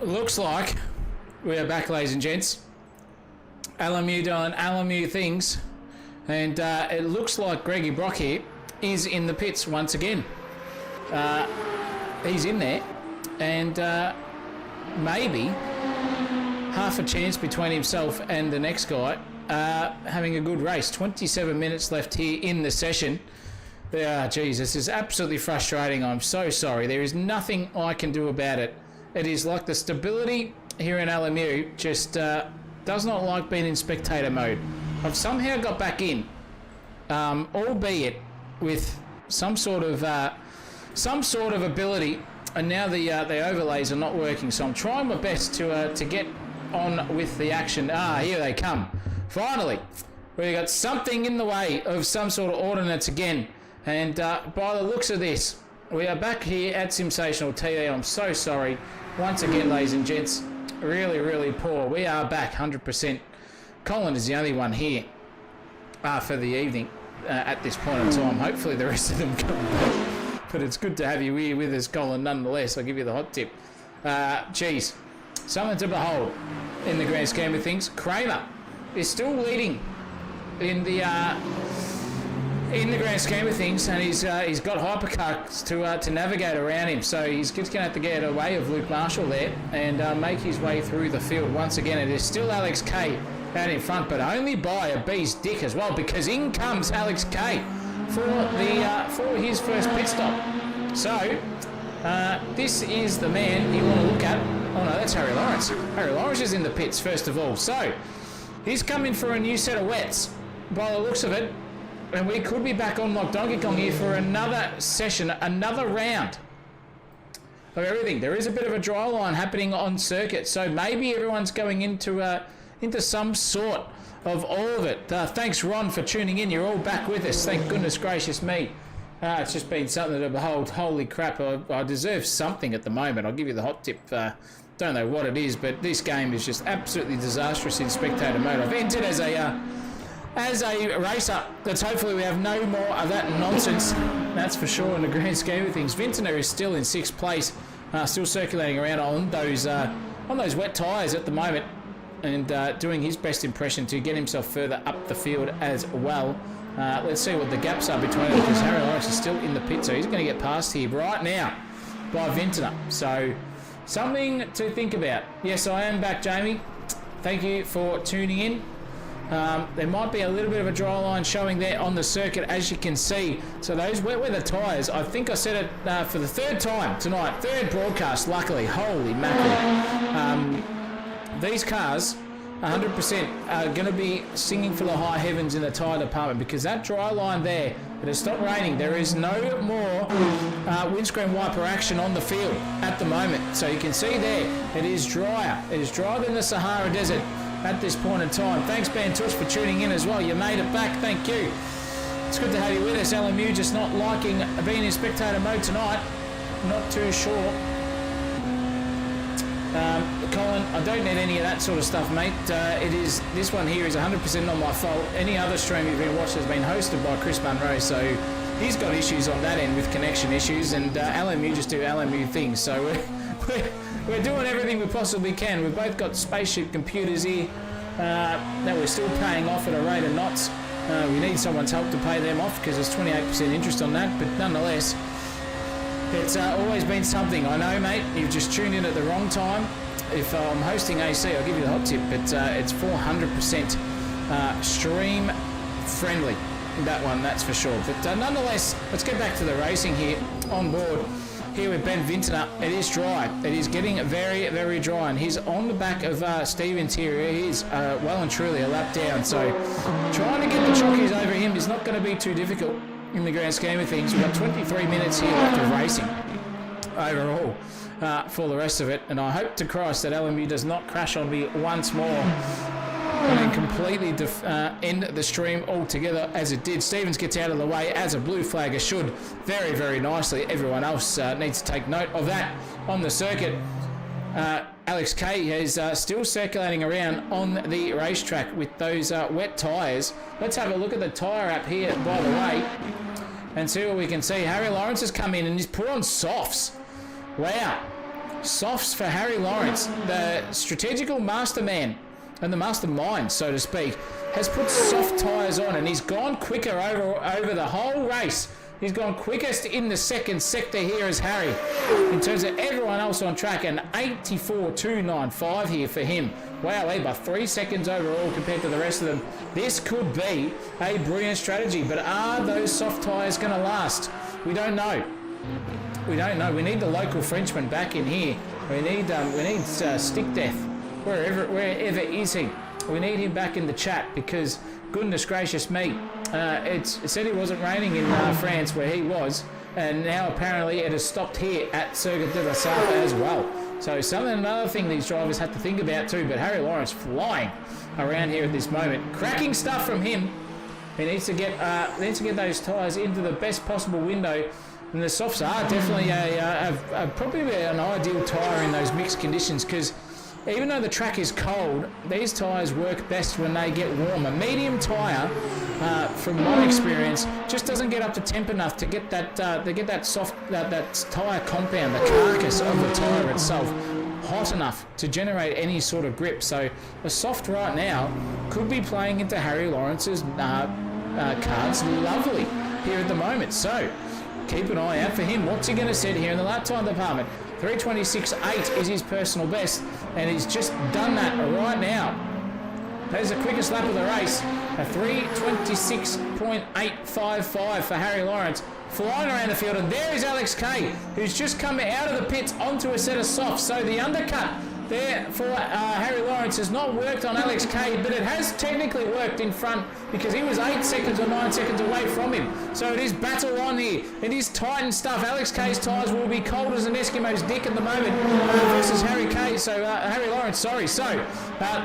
looks like we are back, ladies and gents. LMU doing LMU things. And it looks like Greggy Brock here is in the pits once again. He's in there. And maybe half a chance between himself and the next guy having a good race. 27 minutes left here in the session. Geez, this is absolutely frustrating. I'm so sorry. There is nothing I can do about it. It is like the stability here in LMU just does not like being in spectator mode. I've somehow got back in, albeit with some sort of ability, and now the overlays are not working. So I'm trying my best to get on with the action. Here they come. Finally, we've got something in the way of some sort of ordinance again. And by the looks of this, we are back here at Sensational TV. I'm so sorry. Once again, ladies and gents, really, really poor. We are back 100%. Colin is the only one here for the evening at this point in time. Hopefully the rest of them come back. But it's good to have you here with us, Colin, nonetheless. I'll give you the hot tip. Geez, something to behold in the grand scheme of things. Kramer is still leading in the grand scheme of things, and he's got hypercars to navigate around him, so he's just going to have to get away of Luke Marshall there and make his way through the field once again. It is still Alex Kay out in front, but only by a bee's dick as well, because in comes Alex Kay for his first pit stop. So this is the man you want to look at. Oh no, that's Harry Lawrence. Harry Lawrence is in the pits first of all, so he's coming for a new set of wets by the looks of it. And we could be back on like Donkey Kong here for another session, another round of everything. There is a bit of a dry line happening on circuit, so maybe everyone's going into some sort of all of it. Thanks, Ron, for tuning in. You're all back with us. Thank goodness gracious me. It's just been something to behold. Holy crap, I deserve something at the moment. I'll give you the hot tip. Don't know what it is, but this game is just absolutely disastrous in spectator mode. I've entered as a racer. Let's hopefully we have no more of that nonsense. That's for sure in the grand scheme of things. Vintner is still in 6th place, still circulating around on those wet tyres at the moment, and doing his best impression to get himself further up the field as well. Let's see what the gaps are between them, because Harry Lawrence is still in the pit, so he's going to get past here right now by Vintner. So something to think about. Yes, I am back, Jamie. Thank you for tuning in. There might be a little bit of a dry line showing there on the circuit, as you can see. So those wet weather tyres, I think I said it for the third time tonight, third broadcast, luckily. Holy mackerel. These cars 100% are going to be singing for the high heavens in the tyre department, because that dry line there, it has stopped raining. There is no more windscreen wiper action on the field at the moment. So you can see there, it is drier. It is drier than the Sahara Desert at this point in time. Thanks, Ben Tush, for tuning in as well. You made it back. Thank you. It's good to have you with us. LMU just not liking being in spectator mode tonight. Not too sure. Colin, I don't need any of that sort of stuff, mate. This one here is 100% not my fault. Any other stream you've been watching has been hosted by Chris Munro, so he's got issues on that end with connection issues, and LMU just do LMU things. So we're doing everything we possibly can. We've both got spaceship computers here that we're still paying off at a rate of knots. We need someone's help to pay them off, because there's 28% interest on that, but nonetheless, it's always been something. I know, mate, you've just tuned in at the wrong time. If I'm hosting AC, I'll give you the hot tip, but it's 400% stream friendly, that one, that's for sure. But nonetheless, let's get back to the racing here on board. Here with Ben Vintner, it is dry. It is getting very, very dry, and he's on the back of Stevens here. He is well and truly a lap down, so trying to get the jockeys over him is not going to be too difficult in the grand scheme of things. We've got 23 minutes here left of racing overall for the rest of it, and I hope to Christ that LMU does not crash on me once more and then completely end the stream altogether as it did. Stevens gets out of the way as a blue flagger should, very, very nicely. Everyone else needs to take note of that on the circuit. Alex Kay is still circulating around on the racetrack with those wet tyres. Let's have a look at the tyre app here, by the way, and see what we can see. Harry Lawrence has come in and he's put on softs. Wow. Softs for Harry Lawrence, the strategical masterman and the mastermind, so to speak, has put soft tyres on, and he's gone quicker over the whole race. He's gone quickest in the second sector here as Harry, in terms of everyone else on track, and 84.295 here for him. Wow, by 3 seconds overall compared to the rest of them. This could be a brilliant strategy, but are those soft tyres going to last? We don't know. We don't know. We need the local Frenchman back in here. We need Stick Death, wherever is he. We need him back in the chat, because goodness gracious me, it said it wasn't raining in France where he was, and now apparently it has stopped here at Circuit de la Sarthe as well. So another thing these drivers have to think about too. But Harry Lawrence flying around here at this moment, cracking stuff from him. He needs to get those tyres into the best possible window. And the softs are definitely probably an ideal tyre in those mixed conditions, because even though the track is cold, these tyres work best when they get warm. A medium tyre, from my experience, just doesn't get up to temp enough to get that soft tyre compound, the carcass of the tyre itself, hot enough to generate any sort of grip. So a soft right now could be playing into Harry Lawrence's cards lovely here at the moment. So keep an eye out for him. What's he going to set here in the lap time department? 3:26.8 is his personal best, and he's just done that right now. That is the quickest lap of the race. A 3:26.855 for Harry Lawrence, flying around the field. And there is Alex Kay, who's just come out of the pits onto a set of softs. So the undercut there for Harry Lawrence has not worked on Alex Kay, but it has technically worked in front, because he was 8 seconds or 9 seconds away from him. So it is battle on here. It is tight and stuff. Alex Kay's tyres will be cold as an Eskimo's dick at the moment versus Harry Kay. So Harry Lawrence, sorry. So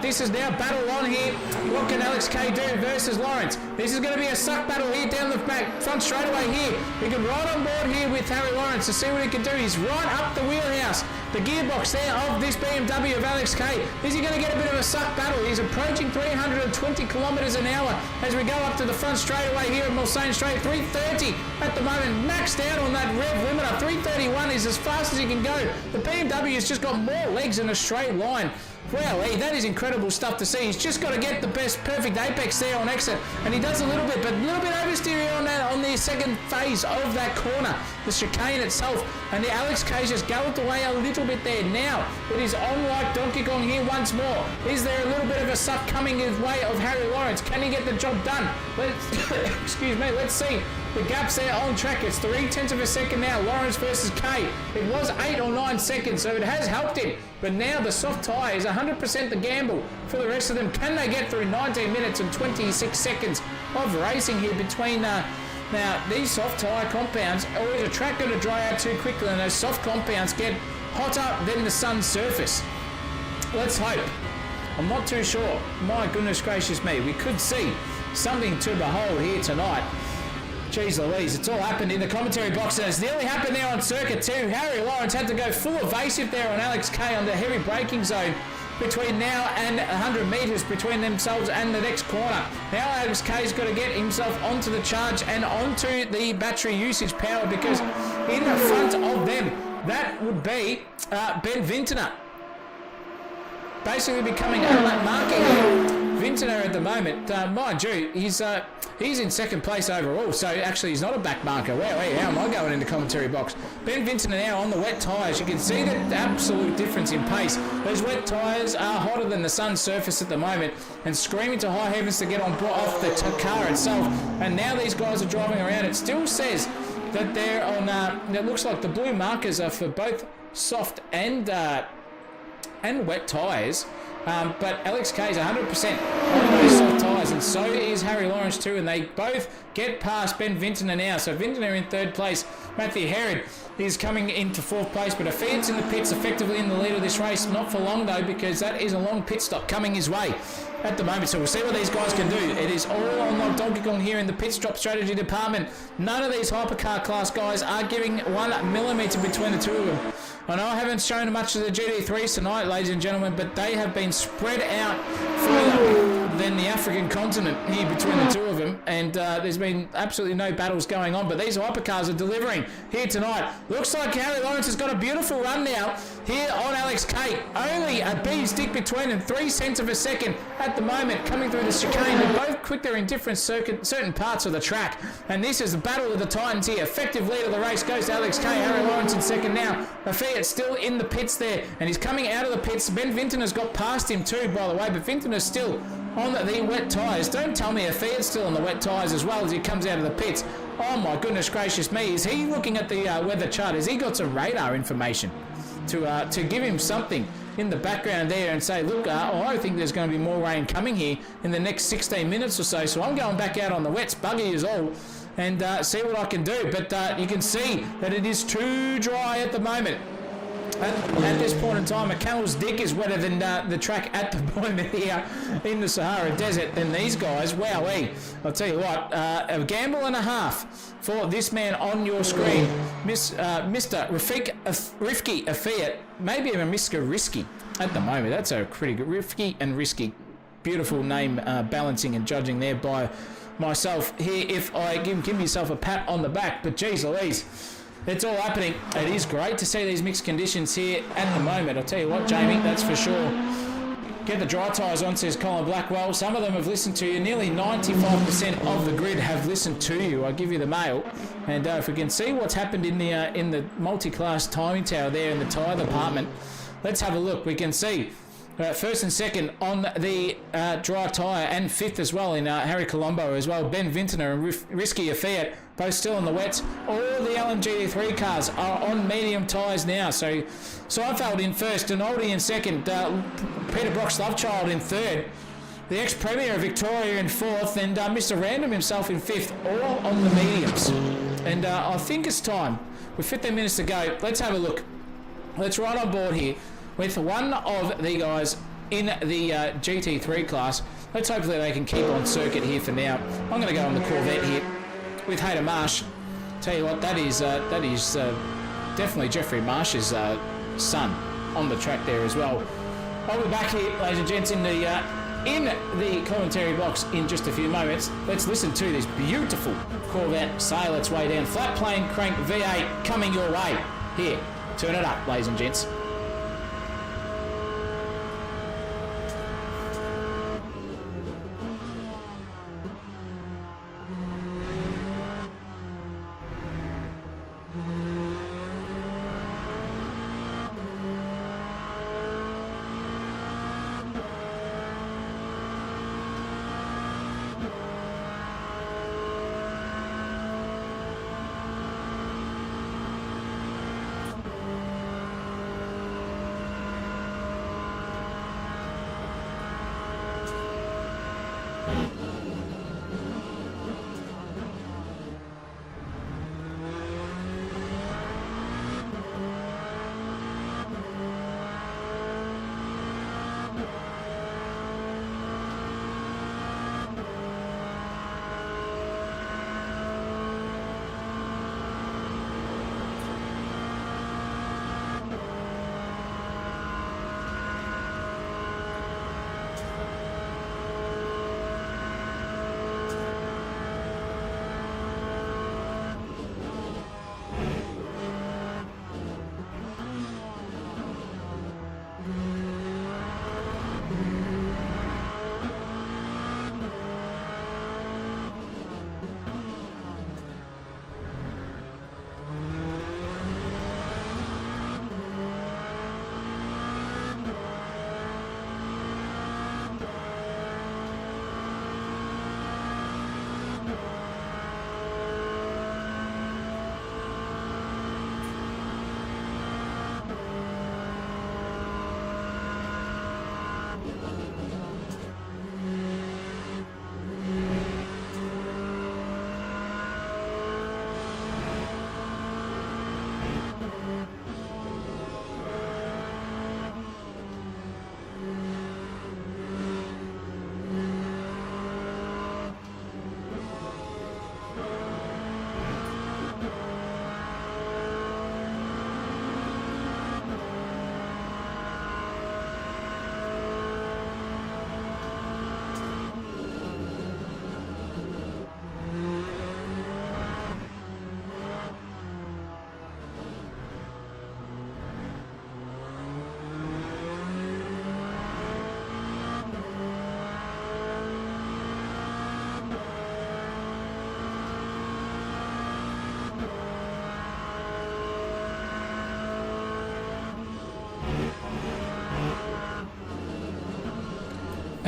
this is now battle on here. What can Alex Kay do versus Lawrence? This is going to be a suck battle here down the back front straightaway here. We can ride on board here with Harry Lawrence to see what he can do. He's right up the wheelhouse, the gearbox there of this BMW of Alex Kay. Is he going to get a bit of a suck battle? He's approaching 320 kilometres an hour as we go up to the front straightaway here at Mulsanne Straight. 330 at the moment, maxed out on that rev limiter. 331 is as fast as he can go. The BMW has just got more legs in a straight line. Wow, that is incredible stuff to see. He's just got to get the perfect apex there on exit, and he does a little bit, but a little bit oversteer on the second phase of that corner, the chicane itself, and the Alex Kay's just galloped away a little bit there. Now it is on like Donkey Kong here once more. Is there a little bit of a suck coming his way of Harry Lawrence? Can he get the job done? Excuse me, let's see. The gap's there on track. It's 0.3 of a second now, Lawrence versus Kay. It was 8 or 9 seconds, so it has helped him. But now the soft tyre is 100% the gamble for the rest of them. Can they get through 19 minutes and 26 seconds of racing here between... now, these soft tyre compounds, or is a track going to dry out too quickly, and those soft compounds get hotter than the sun's surface? Let's hope. I'm not too sure. My goodness gracious me. We could see something to behold here tonight. Jeez Louise, it's all happened in the commentary box, and it's nearly happened there on circuit too. Harry Lawrence had to go full evasive there on Alex Kay on the heavy braking zone between now and 100 metres between themselves and the next corner. Now Alex Kay's got to get himself onto the charge and onto the battery usage power, because in front of them, that would be Ben Vintner. Basically becoming a lap marking here. Vintner at the moment, mind you, he's in second place overall, so actually he's not a back marker. Wow, how am I going in the commentary box? Ben Vintner now on the wet tyres. You can see the absolute difference in pace. Those wet tyres are hotter than the sun's surface at the moment, and screaming to high heavens to get off the car itself. And now these guys are driving around. It still says that they're on, it looks like the blue markers are for both soft and wet tyres. But Alex Kay is 100% on those soft tyres, and so is Harry Lawrence too, and they both get past Ben Vintner now. So Vintner in third place. Matthew Herod is coming into fourth place, but Afiat's in the pits, effectively in the lead of this race. Not for long though, because that is a long pit stop coming his way at the moment. So we'll see what these guys can do. It is all on like Donkey Kong here in the pit stop strategy department. None of these hypercar class guys are giving 1 millimetre between the two of them. I know I haven't shown much of the GT3s tonight, ladies and gentlemen, but they have been spread out further than the African continent here between the two of them, and there's been absolutely no battles going on, but these hypercars are delivering here tonight. Looks like Harry Lawrence has got a beautiful run now here on Alex K. Only a bee's dick between them, 3 cents of a second at the moment, coming through the chicane. They're both quick, they're in different certain parts of the track. And this is the battle of the Titans here. Effective lead of the race goes to Alex K. Harry Lawrence in second now. Fiat still in the pits there, and he's coming out of the pits. Ben Vintona's got past him too, by the way, but Vintona's still on the wet tyres. Don't tell me Fiat's still on the wet tyres as well as he comes out of the pits. Oh my goodness gracious me, is he looking at the weather chart? Has he got some radar information to give him something in the background there and say, look, I think there's going to be more rain coming here in the next 16 minutes or so, so I'm going back out on the wets, buggy is all, and see what I can do. But you can see that it is too dry at the moment. At this point in time, a camel's dick is wetter than the track at the moment here in the Sahara Desert than these guys. Wowee. I'll tell you what, a gamble and a half for this man on your screen, Mr. Rifki Afiat, maybe even Mr. Risky at the moment. That's a pretty good, Rifki and Risky. Beautiful name balancing and judging there by myself here. If I give myself a pat on the back, but geez Louise, it's all happening. It is great to see these mixed conditions here at the moment. I'll tell you what, Jamie, that's for sure. Get the dry tyres on, says Colin Blackwell. Some of them have listened to you. Nearly 95% of the grid have listened to you. I give you the mail. And if we can see what's happened in the multi-class timing tower there in the tyre department, let's have a look. We can see first and second on the dry tyre, and fifth as well in Harry Colombo as well. Ben Vintner and Risky Fiat both still on the wets. All the LMGT3 cars are on medium tyres now. So Seinfeld in first, Donaldi in second, Peter Brock's Lovechild in third, the ex-Premier of Victoria in fourth, and Mr. Random himself in fifth, all on the mediums. And I think it's time, with 15 minutes to go, let's have a look. Let's ride on board here with one of the guys in the GT3 class. Let's hopefully they can keep on circuit here for now. I'm going to go on the Corvette here with Hayter Marsh. Tell you what, that is definitely Jeffrey Marsh's son on the track there as well. I'll be back here, ladies and gents, in the commentary box in just a few moments. Let's listen to this beautiful Corvette sail its way down. Flat plane crank V8 coming your way. Here, turn it up, ladies and gents.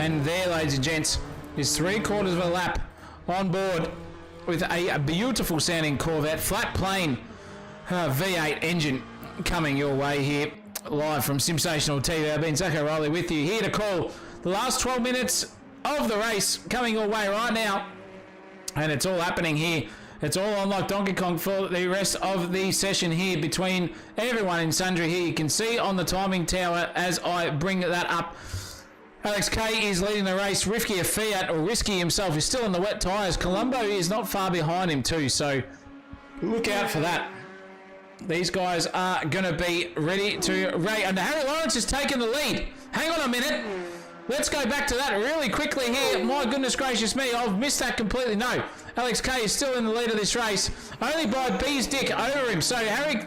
And there, ladies and gents, is 3/4 of a lap on board with a beautiful sounding Corvette, flat plane V8 engine coming your way here, live from Sensational TV. I've been Zach O'Reilly with you here to call the last 12 minutes of the race coming your way right now. And it's all happening here. It's all on like Donkey Kong for the rest of the session here between everyone in sundry here. You can see on the timing tower as I bring that up. Alex K is leading the race. Rifki of Fiat, or Risky himself, is still in the wet tyres. Colombo is not far behind him too, so look out for that. These guys are going to be ready to race. And Harry Lawrence has taken the lead. Hang on a minute. Let's go back to that really quickly here. My goodness gracious me, I've missed that completely. No, Alex K is still in the lead of this race, only by B's dick over him. So Harry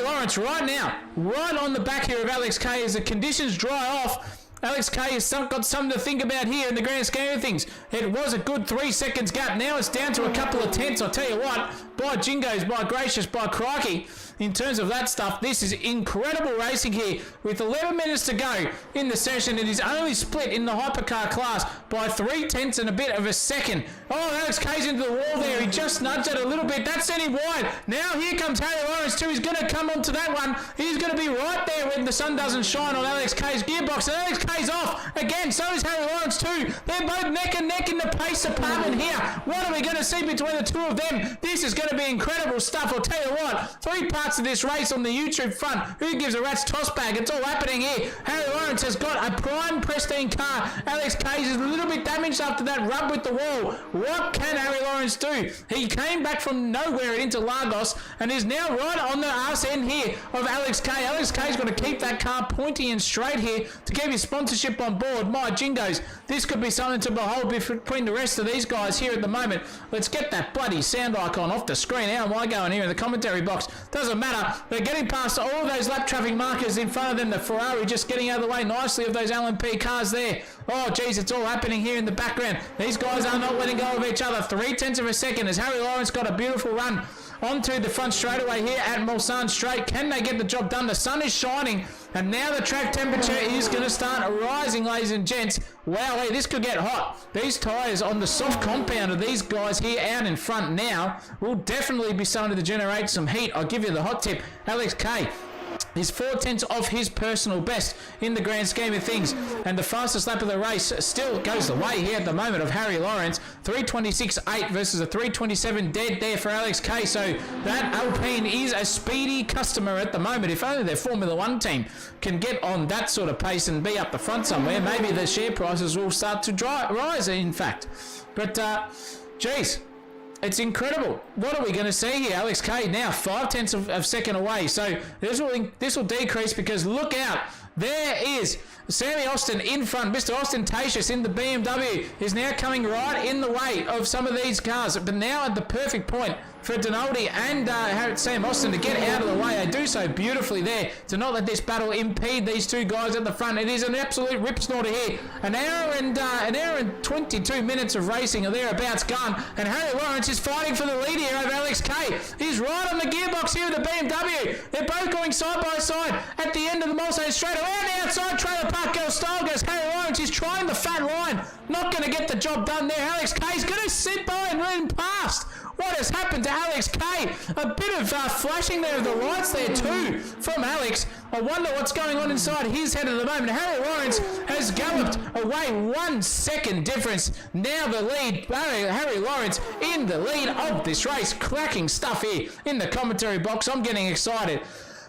Lawrence right now, right on the back here of Alex K as the conditions dry off. Alex K has got something to think about here in the grand scheme of things. It was a good 3 seconds gap. Now it's down to a couple of tenths. I'll tell you what, by jingoes, by gracious, by crikey, in terms of that stuff, this is incredible racing here. With 11 minutes to go in the session, it is only split in the hypercar class by 3/10 and a bit of a second. Oh, Alex K's into the wall there. He just nudged it a little bit. That sent him wide. Now here comes Harry Lawrence too. He's going to come onto that one. He's going to be right there when the sun doesn't shine on Alex K's gearbox. And Alex K's off again. So is Harry Lawrence too. They're both neck and neck in the pace department here. What are we going to see between the two of them? This is going to be incredible stuff. I'll tell you what. 3 parts of this race on the YouTube front. Who gives a rat's toss bag? It's all happening here. Harry Lawrence has got a prime pristine car. Alex K's is a little bit damaged after that rub with the wall. What can Harry Lawrence do? He came back from nowhere into Lagos and is now right on the arse end here of Alex K. Alex K's got to keep that car pointy and straight here to keep his sponsorship on board. My jingos, this could be something to behold between the rest of these guys here at the moment. Let's get that bloody sound icon off the screen. How am I going here in the commentary box? Doesn't matter. They're getting past all of those lap traffic markers in front of them. The Ferrari just getting out of the way nicely of those LMP cars there. Oh, geez, it's all happening here in the background. These guys are not letting go of each other. 3/10 of a second as Harry Lawrence got a beautiful run onto the front straightaway here at Mulsanne Straight. Can they get the job done? The sun is shining, and now the track temperature is going to start rising, ladies and gents. Wow, hey, this could get hot. These tyres on the soft compound of these guys here out in front now will definitely be starting to generate some heat. I'll give you the hot tip. Alex K is 4/10 off his personal best in the grand scheme of things, and the fastest lap of the race still goes the way here at the moment of Harry Lawrence. 3:26.8 versus a 3:27 dead there for Alex K. So that Alpine is a speedy customer at the moment. If only their Formula One team can get on that sort of pace and be up the front somewhere, maybe the share prices will start to rise, in fact. But geez, it's incredible. What are we going to see here? Alex K now 5/10 of a second away. So this will decrease because look out. There is Sammy Austin in front. Mr. Ostentatious in the BMW is now coming right in the way of some of these cars. But now at the perfect point for Donaldi and Sam Austin to get out of the way. They do so beautifully there to not let this battle impede these two guys at the front. It is an absolute rip snorter here. An hour and 22 minutes of racing or thereabouts gone. And Harry Lawrence is fighting for the lead here over Alex K. He's right on the gearbox here of the BMW. They're both going side by side at the end of the Mulsanne Straight. Around the outside, Trailer Park Girl style goes Harry Lawrence. He's trying the fat line. Not going to get the job done there. Alex K's going to sit by and run past. What has happened to Alex K? A bit of flashing there of the lights there too from Alex. I wonder what's going on inside his head at the moment. Harry Lawrence has galloped away 1 second difference. Now the lead, Harry Lawrence in the lead of this race. Cracking stuff here in the commentary box. I'm getting excited.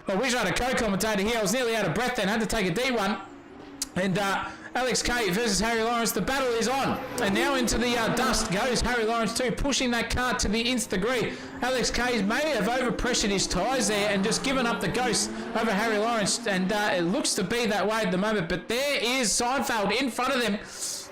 I wish I had a co-commentator here. I was nearly out of breath then. I had to take a deep one. And Alex K versus Harry Lawrence. The battle is on. And now into the dust goes Harry Lawrence too, pushing that car to the nth degree. Alex K may have overpressured his tyres there and just given up the ghost over Harry Lawrence. And it looks to be that way at the moment. But there is Seinfeld in front of them.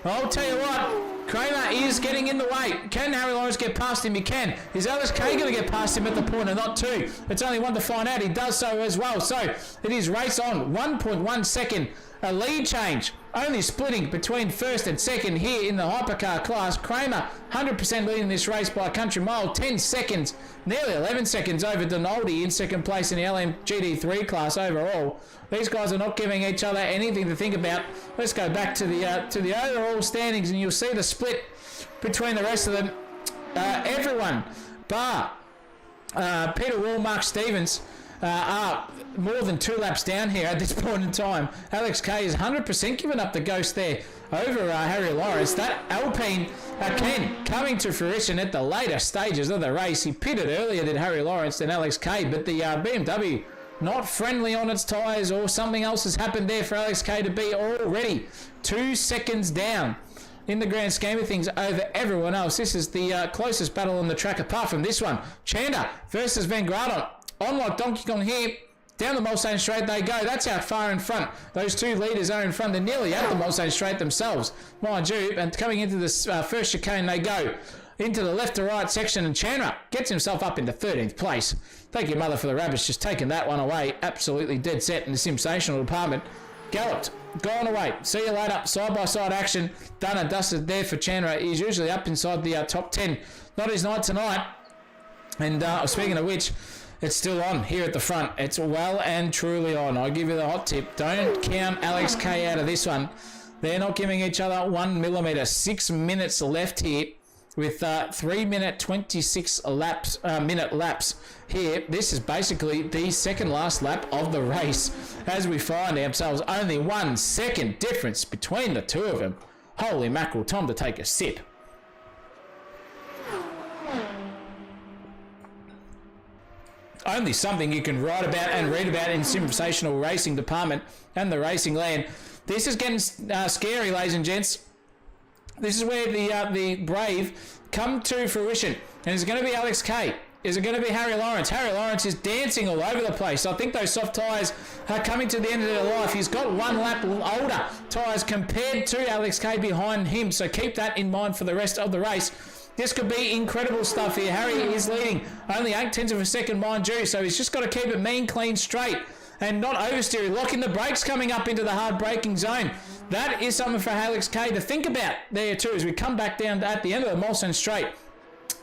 I'll tell you what, Kramer is getting in the way. Can Harry Lawrence get past him? He can. Is Alex K going to get past him at the point or not too? It's only one to find out. He does so as well. So it is race on. 1.1 second a lead change, only splitting between first and second here in the hypercar class. Kramer 100% leading this race by a country mile, 10 seconds, nearly 11 seconds over Donaldi in second place in the LMGT3 class overall. These guys are not giving each other anything to think about. Let's go back to the overall standings, and you'll see the split between the rest of them. Everyone bar Peter Wall, Mark Stevens are more than 2 laps down here at this point in time. Alex Kay is 100% given up the ghost there over Harry Lawrence. That Alpine Ken coming to fruition at the later stages of the race. He pitted earlier than Harry Lawrence than Alex Kay, but the BMW not friendly on its tyres, or something else has happened there for Alex Kay to be already 2 seconds down in the grand scheme of things over everyone else. This is the closest battle on the track apart from this one. Chander versus Van Gradon. On like Donkey Kong here, down the Mulsanne Straight they go. That's how far in front. Those 2 leaders are in front. They're nearly at the Mulsanne Straight themselves, mind you. And coming into this first chicane, they go into the left to right section, and Chandra gets himself up into 13th place. Thank you, mother, for the rabbits, just taking that one away. Absolutely dead set in the sensational department. Galloped, gone away. See you later. Side-by-side action. Done and dusted there for Chandra. He's usually up inside the top 10. Not his night tonight. And speaking of which, it's still on here at the front. It's well and truly on. I'll give you the hot tip. Don't count Alex Kay out of this one. They're not giving each other 1 millimetre. 6 minutes left here with 3 minute 26 minute laps here. This is basically the second last lap of the race, as we find ourselves only 1 second difference between the two of them. Holy mackerel, time to take a sip. Only something you can write about and read about in sensational racing department and the racing land. This is getting scary, ladies and gents. This is where the brave come to fruition. And it's going to be Alex Kay. Is it going to be Harry Lawrence? Harry Lawrence is dancing all over the place. I think those soft tyres are coming to the end of their life. He's got 1 lap older tyres compared to Alex Kay behind him. So keep that in mind for the rest of the race. This could be incredible stuff here. Harry is leading only 0.8 of a second, mind you. So he's just got to keep it mean, clean, straight, and not oversteer. Locking the brakes coming up into the hard braking zone. That is something for Alex Kay to think about there too, as we come back down at the end of the Mulsanne Straight.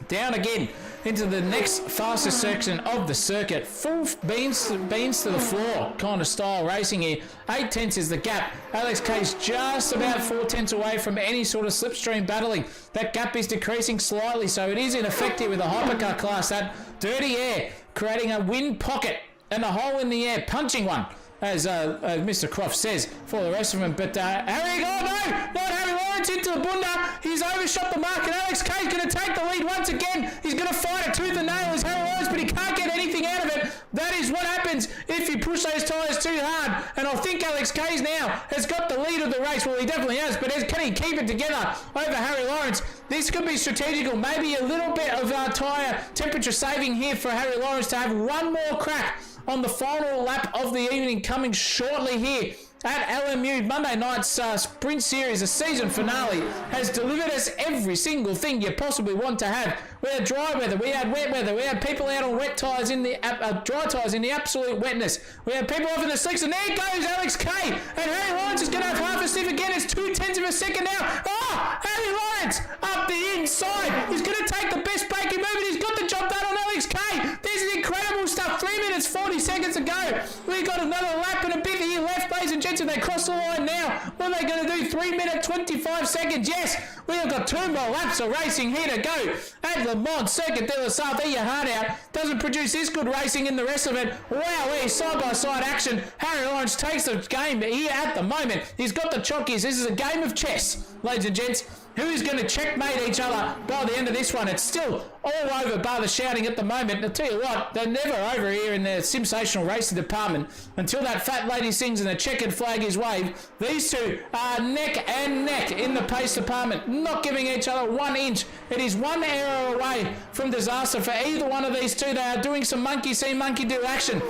Down again into the next fastest section of the circuit. Full beans to the floor kind of style racing here. 0.8 is the gap. Alex Kay's just about 0.4 away from any sort of slipstream battling. That gap is decreasing slightly, so it is ineffective with the hypercar class. That dirty air creating a wind pocket and a hole in the air, punching one, as Mr. Croft says, for the rest of them. But Harry, oh no, not Harry Lawrence into the bunda. He's overshot the mark, and Alex Kay's going to take the lead once again. He's going to fight it tooth and nail as Harry Lawrence, but he can't get anything out of it. That is what happens if you push those tyres too hard. And I think Alex Kay's now has got the lead of the race. Well, he definitely has, but can he keep it together over Harry Lawrence? This could be strategical. Maybe a little bit of tyre temperature saving here for Harry Lawrence to have one more crack on the final lap of the evening, coming shortly here at LMU. Monday night's Sprint Series, the season finale, has delivered us every single thing you possibly want to have. We had dry weather, we had wet weather, we had people out on wet tyres in the dry tyres in the absolute wetness. We had people off in the slicks, and there goes Alex Kay, and Harry Lawrence is going to have half a stiff again. It's 0.2 of a second now. Oh, Harry Lawrence up the inside. He's going to take the best braking move, and he's got the job done on Alex Kay. This is incredible stuff. 3 minutes 40 seconds to go. We've got another lap and a bit here left, ladies and gents. They cross the line now. What are they going to do? 3 minutes 25 seconds. Yes, we have got 2 more laps of racing here to go at Le Mans Circuit de la Sarthe. Eat your heart out. Doesn't produce this good racing in the rest of it. Wow, side-by-side action. Harry Lawrence takes the game here at the moment. He's got the chockies. This is a game of chess, ladies and gents. Who is going to checkmate each other by the end of this one? It's still all over bar the shouting at the moment. And I'll tell you what, they're never over here in the sensational racing department until that fat lady sings and the checkered flag is waved. These two are neck and neck in the pace department, not giving each other 1 inch. It is 1 error away from disaster for either one of these two. They are doing some monkey see, monkey do action.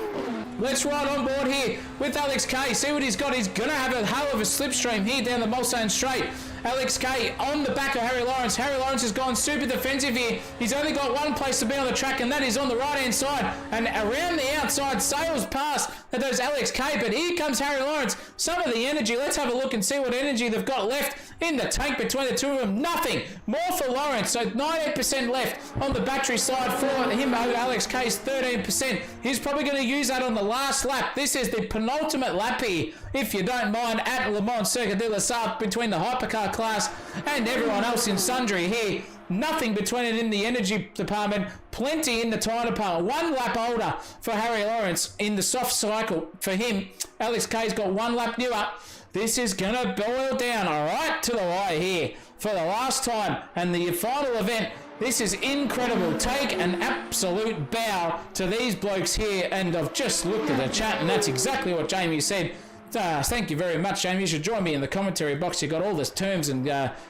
Let's ride on board here with Alex Kay. See what he's got. He's going to have a hell of a slipstream here down the Mulsanne Straight. Alex K on the back of Harry Lawrence. Harry Lawrence has gone super defensive here. He's only got one place to be on the track, and that is on the right-hand side. And around the outside, sails past that does Alex K, but here comes Harry Lawrence. Some of the energy. Let's have a look and see what energy they've got left in the tank between the two of them. Nothing. More for Lawrence. So 98% left on the battery side for him over Alex K's 13%. He's probably going to use that on the last lap. This is the penultimate lap here, if you don't mind, at Le Mans Circuit de la Sarthe between the hypercar class and everyone else in sundry here. Nothing between it in the energy department, plenty in the tyre department. One lap older for Harry Lawrence in the soft cycle for him. Alex K's got one lap newer. This is going to boil down right to the wire here for the last time and the final event. This is incredible. Take an absolute bow to these blokes here, and I've just looked at the chat and that's exactly what Jamie said. Thank you very much, Jamie. You should join me in the commentary box. You've got all the terms and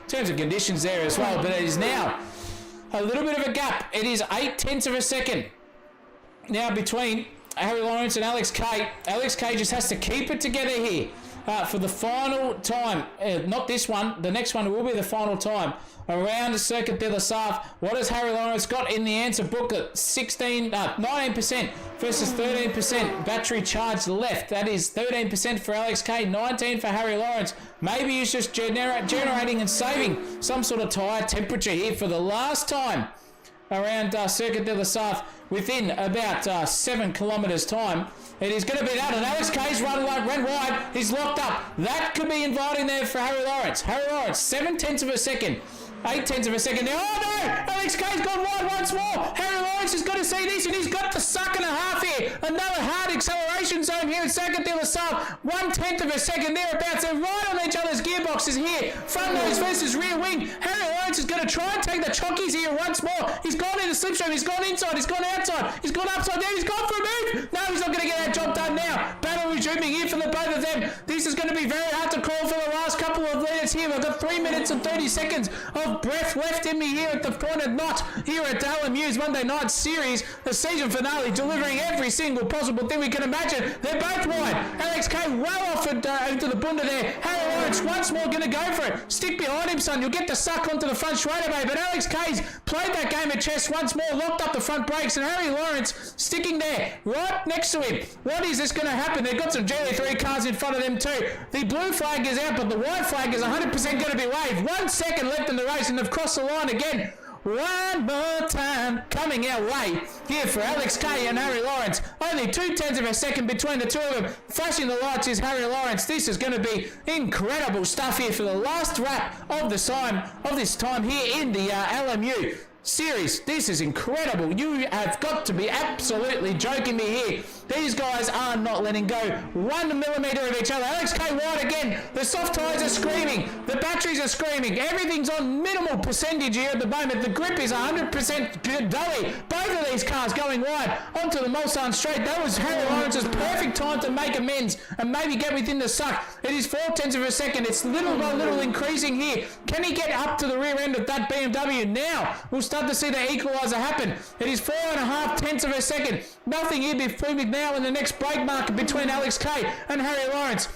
conditions there as well. But it is now a little bit of a gap. It is 0.8 of a second now between Harry Lawrence and Alex K. Alex K just has to keep it together here for the final time. Not this one. The next one will be the final time around the Circuit de la Sarthe. What has Harry Lawrence got in the answer booklet? 19% versus 13% battery charge left. That is 13% for Alex K, 19% for Harry Lawrence. Maybe he's just generating and saving some sort of tyre temperature here for the last time around Circuit de la Sarthe within about 7 kilometres time. It is going to be that, and Alex K's run wide. He's locked up. That could be inviting there for Harry Lawrence. Harry Lawrence, 0.7 of a second. 0.8 of a second now. Oh no! Alex K's gone wide once more. Harry Lawrence has got to see this, and he's got the suck and a half here. Another hard acceleration zone here in Circuit de la Sarthe. 1/10 of a second thereabouts. They're right on each other's gearboxes here. Front nose versus rear wing. Harry Lawrence is going to try and take the chockies here once more. He's gone into slipstream. He's gone inside. He's gone outside. He's gone upside down. He's gone for a move. No, he's not going to get that job done now. Battle resuming here for the both of them. This is going to be very hard to call for the last couple of minutes here. We've got 3 minutes and 30 seconds of breath left in me here at the pointed knot here at LMU's Monday Night Series, the season finale, delivering every single possible thing we can imagine. They're both wide. Alex K well off into the bunda there. Harry Lawrence once more going to go for it. Stick behind him, son. You'll get the suck onto the front straight away. But Alex K's played that game of chess once more, locked up the front brakes, and Harry Lawrence sticking there right next to him. What is this going to happen? They've got some GT3 cars in front of them too. The blue flag is out, but the white flag is 100% going to be waved. 1 second left in the race, and they've crossed the line again. One more time coming our way here for Alex K and Harry Lawrence. Only 0.2 of a second between the two of them. Flashing the lights is Harry Lawrence. This is going to be incredible stuff here for the last wrap of this time here in the LMU series. This is incredible. You have got to be absolutely joking me here. These guys are not letting go 1 millimetre of each other. Alex K wide again. The soft tyres are screaming. The batteries are screaming. Everything's on minimal percentage here at the moment. The grip is 100% dully. Both of these cars going wide onto the Mulsanne straight. That was Harry Lawrence's perfect time to make amends and maybe get within the suck. It is 0.4 of a second. It's little by little increasing here. Can he get up to the rear end of that BMW? Now we'll start to see the equaliser happen. It is 4.5 of a second. Nothing here between now and the next break marker between Alex K and Harry Lawrence.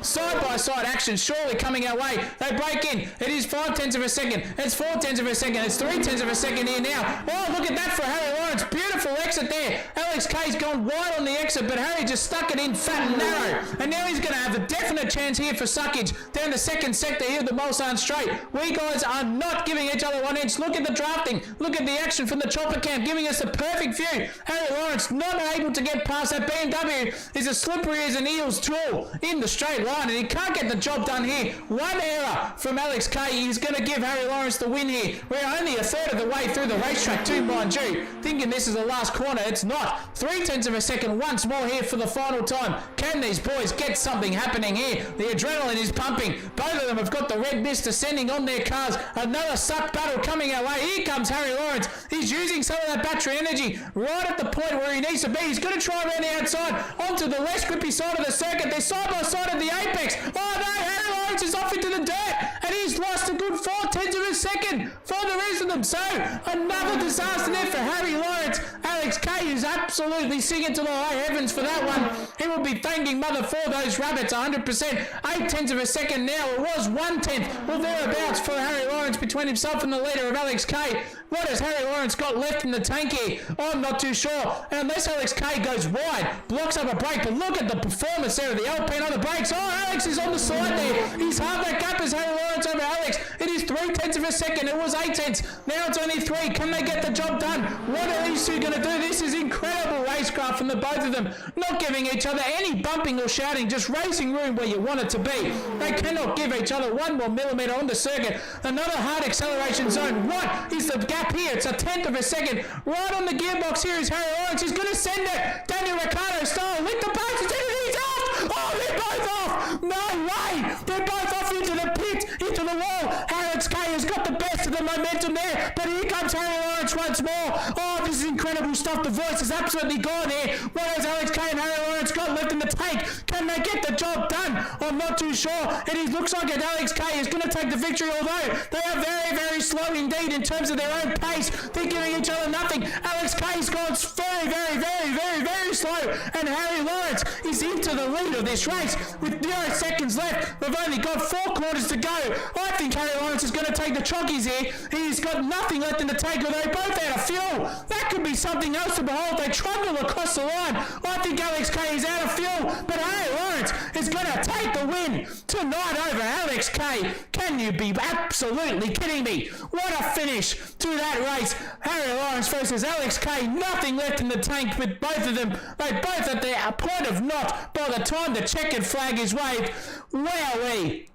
Side-by-side action surely coming our way. They break in. It is 0.5 of a second. It's 0.4 of a second. It's 0.3 of a second here now. Oh, look at that for Harry Lawrence. Beautiful exit there. Alex K's gone wide on the exit, but Harry just stuck it in fat and narrow. And now he's going to have a definite chance here for suckage down the second sector here of the Mulsanne straight. We guys are not giving each other 1 inch. Look at the drafting. Look at the action from the chopper cam, giving us a perfect view. Harry Lawrence not able to get past that BMW. Is as slippery as an eel's tool in the straight line. And he can't get the job done here. One error from Alex K is going to give Harry Lawrence the win here. We're only a third of the way through the racetrack too, mind you. Thinking this is the last corner, it's not. 0.3 of a second once more here for the final time. Can these boys get something happening here? The adrenaline is pumping. Both of them have got the red mist descending on their cars. Another suck battle coming our way. Here comes Harry Lawrence. He's using some of that battery energy right at the point where he needs to be. He's going to try around the outside onto the less grippy side of the circuit. They're side by side at the apex. Oh no, Harry Lawrence is off into the dirt and he's lost a good 0.4 of a second for the rest of them. So another disaster there for Harry Lawrence. Alex K is absolutely singing to the high heavens for that one. He will be thanking mother for those rabbits 100%. 8/10 of a second now. It was 1/10 or thereabouts for Harry Lawrence between himself and the leader of Alex K. What has Harry Lawrence got left in the tank here? I'm not too sure. And unless Alex K goes wide, blocks up a break. But look at the performance there of the Alpine on the brakes. Oh, Alex is on the side there. He's half that gap as Harry Lawrence over Alex. It is 3/10 of a second. It was 8/10. Now it's only 3. Can they get the job done? What are these two going to do? This is incredible racecraft from the both of them. Not giving each other any bumping or shouting. Just racing room where you want it to be. They cannot give each other one more millimetre on the circuit. Another hard acceleration zone. What is the gap here? It's 1/10 of a second. Right on the gearbox here is Harry Lawrence. He's going to send it. Daniel Ricciardo style. Lick the post. He's off. Oh, they're both off. No way. They're both off into the pit, into the wall. Alex K has got the best of the momentum there. But here comes Harry Lawrence once more. Oh, this is incredible stuff. The voice is absolutely gone here. What has Alex K and Harry Lawrence got left in the tank? Can they get the job done? I'm not too sure. It looks like Alex K is going to take the victory, although they are very, very slow indeed in terms of their own pace. They're giving each other nothing. Alex K's gone very, very, very, very, very slow. And Harry Lawrence is into the lead of this race with 0 seconds left. We've only got 4 quarters to go. I think Harry Lawrence is going to take the chockies here. He's got nothing left in the tank, although both out of fuel. That could be something else to behold. They trundle across the line. I think Alex K is out of fuel, but Harry Lawrence is going to take the win tonight over Alex K. Can you be absolutely kidding me? What a finish to that race. Harry Lawrence versus Alex K. Nothing left in the tank with both of them. They both at their point of knot by the time the checkered flag is waved. Wowee.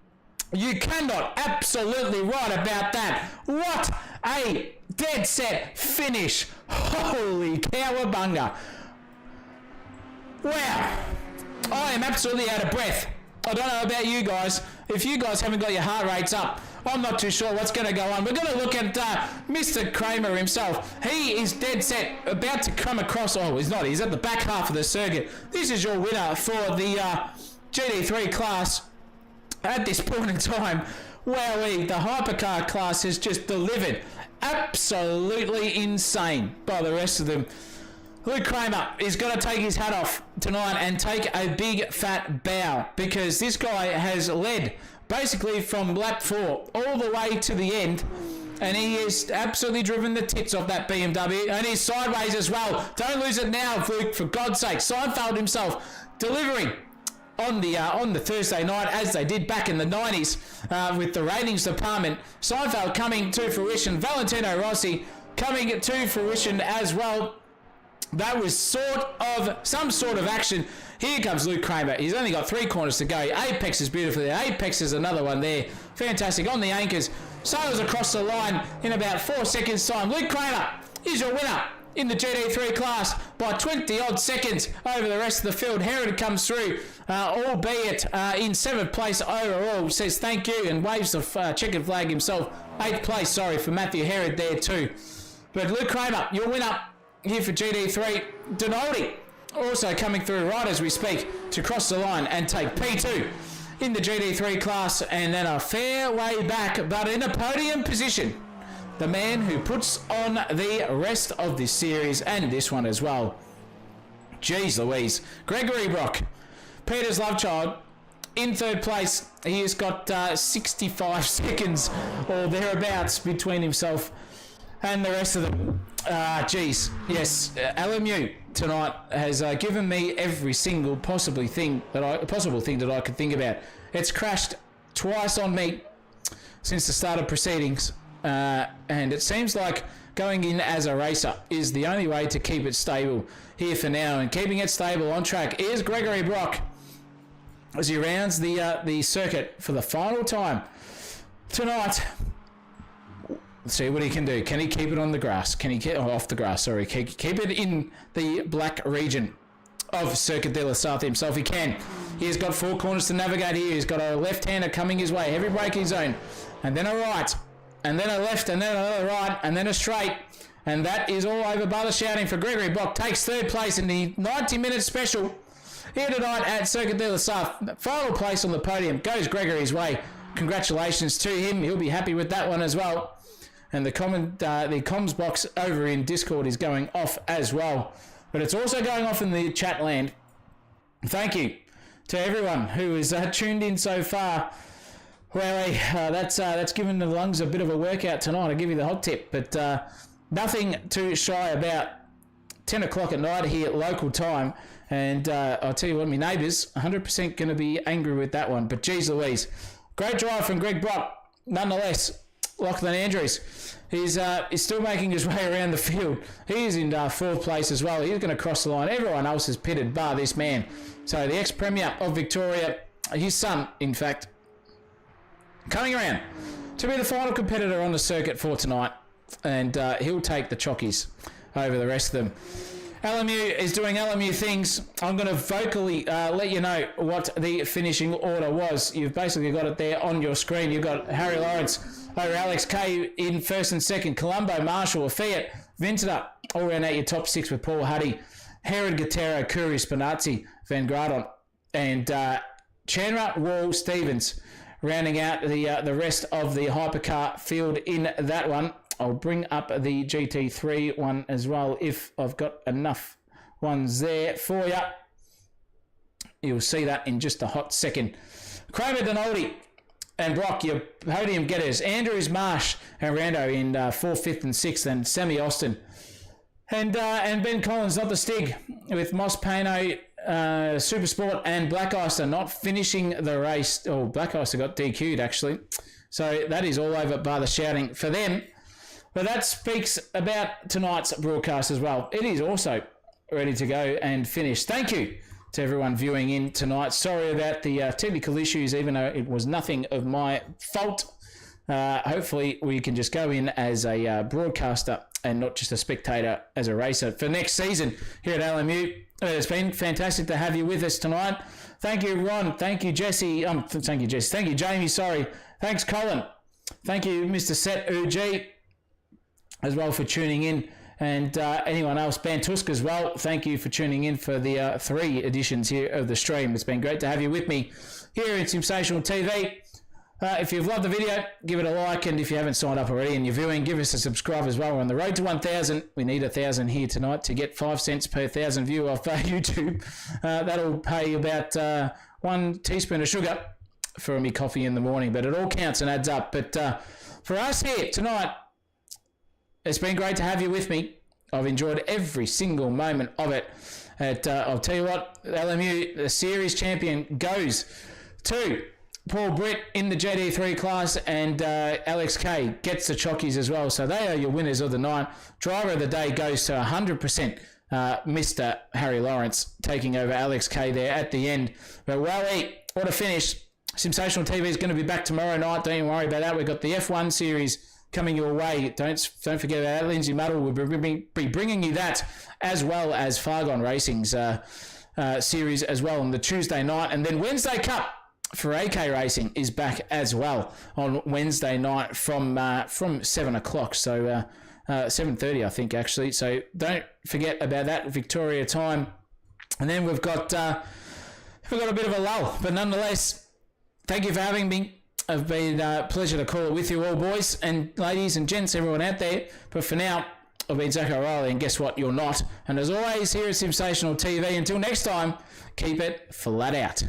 You cannot absolutely right about that. What a dead set finish. Holy cowabunga. Wow. I am absolutely out of breath. I don't know about you guys. If you guys haven't got your heart rates up, I'm not too sure what's going to go on. We're going to look at Mr. Kramer himself. He is dead set, about to come across. Oh, he's not. He's at the back half of the circuit. This is your winner for the GT3 class at this point in time. Wowee, the hypercar class has just delivered. Absolutely insane by the rest of them. Luke Kramer is going to take his hat off tonight and take a big fat bow, because this guy has led basically from lap 4 all the way to the end, and he has absolutely driven the tits off that BMW, and he's sideways as well. Don't lose it now, Luke, for God's sake. Seinfeld himself delivering on the Thursday night, as they did back in the 90s with the ratings department. Seinfeld coming to fruition. Valentino Rossi coming to fruition as well. That was some sort of action. Here comes Luke Kramer. He's only got 3 corners to go. Apex is beautiful there. Apex is another one there. Fantastic. On the anchors. Sails across the line in about 4 seconds time. Luke Kramer is your winner in the GT3 class by 20 odd seconds over the rest of the field. Herod comes through, albeit in 7th place overall. Says thank you and waves the checkered flag himself. 8th place, sorry, for Matthew Herod there too. But Luke Kramer, your winner here for GT3. Donaldi also coming through right as we speak to cross the line and take P2 in the GT3 class, and then a fair way back, but in a podium position, the man who puts on the rest of this series and this one as well. Jeez Louise. Gregory Brock, Peter's love child, in 3rd place. He has got 65 seconds or thereabouts between himself and the rest of them. Geez, yes, LMU tonight has given me every single possible thing that I could think about. It's crashed twice on me since the start of proceedings, and it seems like going in as a racer is the only way to keep it stable here for now. And keeping it stable on track is Gregory Brock as he rounds the circuit for the final time tonight. Let's see what he can do. Can he keep it on the grass? Can he get off the grass? Sorry, keep it in the black region of Circuit de la Sarthe himself? He can. He's got 4 corners to navigate here. He's got a left-hander coming his way, heavy braking zone, and then a right, and then a left, and then another right, and then a straight, and that is all over by the shouting for Gregory Brock. Takes 3rd place in the 90-minute special here tonight at Circuit de la Sarthe. Final place on the podium goes Gregory's way. Congratulations to him. He'll be happy with that one as well. and the comms box over in Discord is going off as well. But it's also going off in the chat land. Thank you to everyone who is tuned in so far. Well, that's given the lungs a bit of a workout tonight. I'll give you the hot tip, but nothing too shy about 10 o'clock at night here at local time. And I'll tell you what, my neighbours 100% going to be angry with that one. But geez Louise, great drive from Greg Brock. Nonetheless, Lachlan Andrews, he's still making his way around the field. He is in fourth place as well. He's going to cross the line. Everyone else is pitted bar this man. So the ex-premier of Victoria, his son, in fact, coming around to be the final competitor on the circuit for tonight. And he'll take the chockies over the rest of them. LMU is doing LMU things. I'm going to vocally let you know what the finishing order was. You've basically got it there on your screen. You've got Harry Lawrence over Alex Kay in first and second. Colombo, Marshall, Fiat, Vintner, all round out your top six with Paul Huddy, Herod, Gattero, Curry, Spinazzi, Van Gradon, and Chandra, Wall, Stevens, rounding out the rest of the hypercar field in that one. I'll bring up the GT3 one as well if I've got enough ones there for you. You'll see that in just a hot second. Kramer, Donaldi, and Brock, your podium getters. Andrews, Marsh, and Rando in 4th, 5th, and 6th, and Sammy Austin. And Ben Collins, not the Stig, with Moss Pano, Supersport, and Black Oyster not finishing the race. Oh, Black Oyster got DQ'd, actually. So that is all over bar the shouting for them. But that speaks about tonight's broadcast as well. It is also ready to go and finish. Thank you to everyone viewing in tonight. Sorry about the technical issues, even though it was nothing of my fault. Hopefully we can just go in as a broadcaster and not just a spectator as a racer for next season here at LMU. It's been fantastic to have you with us tonight. Thank you, Ron. Thank you, Jesse. Thank you, Jesse. Thank you, Jamie. Sorry. Thanks, Colin. Thank you, Mr. Set UG, as well for tuning in. And anyone else, Bantusk as well, thank you for tuning in for the 3 editions here of the stream. It's been great to have you with me here in Sensational TV. If you've loved the video, give it a like, and if you haven't signed up already and you're viewing, give us a subscribe as well. We're on the road to 1,000. We need 1,000 here tonight to get 5 cents per 1,000 view off YouTube. That'll pay about 1 teaspoon of sugar for me coffee in the morning, but it all counts and adds up. But for us here tonight, it's been great to have you with me. I've enjoyed every single moment of it. I'll tell you what, LMU, the series champion, goes to Paul Britt in the JD3 class, and Alex Kay gets the chockies as well. So they are your winners of the night. Driver of the day goes to 100% Mr. Harry Lawrence, taking over Alex Kay there at the end. But what a finish. Sensational TV is going to be back tomorrow night. Don't you worry about that. We've got the F1 series coming your way. Don't forget about that. Lindsay Muddle will be bringing you that, as well as Fargon Racing's series as well on the Tuesday night. And then Wednesday Cup for AK Racing is back as well on Wednesday night from 7 o'clock. So 7:30, I think, actually. So don't forget about that, Victoria time. And then we've got a bit of a lull, but nonetheless, thank you for having me. It's been a pleasure to call it with you all, boys and ladies and gents, everyone out there. But for now, I've been Zach O'Reilly, and guess what? You're not. And as always, here at Sensational TV, until next time, keep it flat out.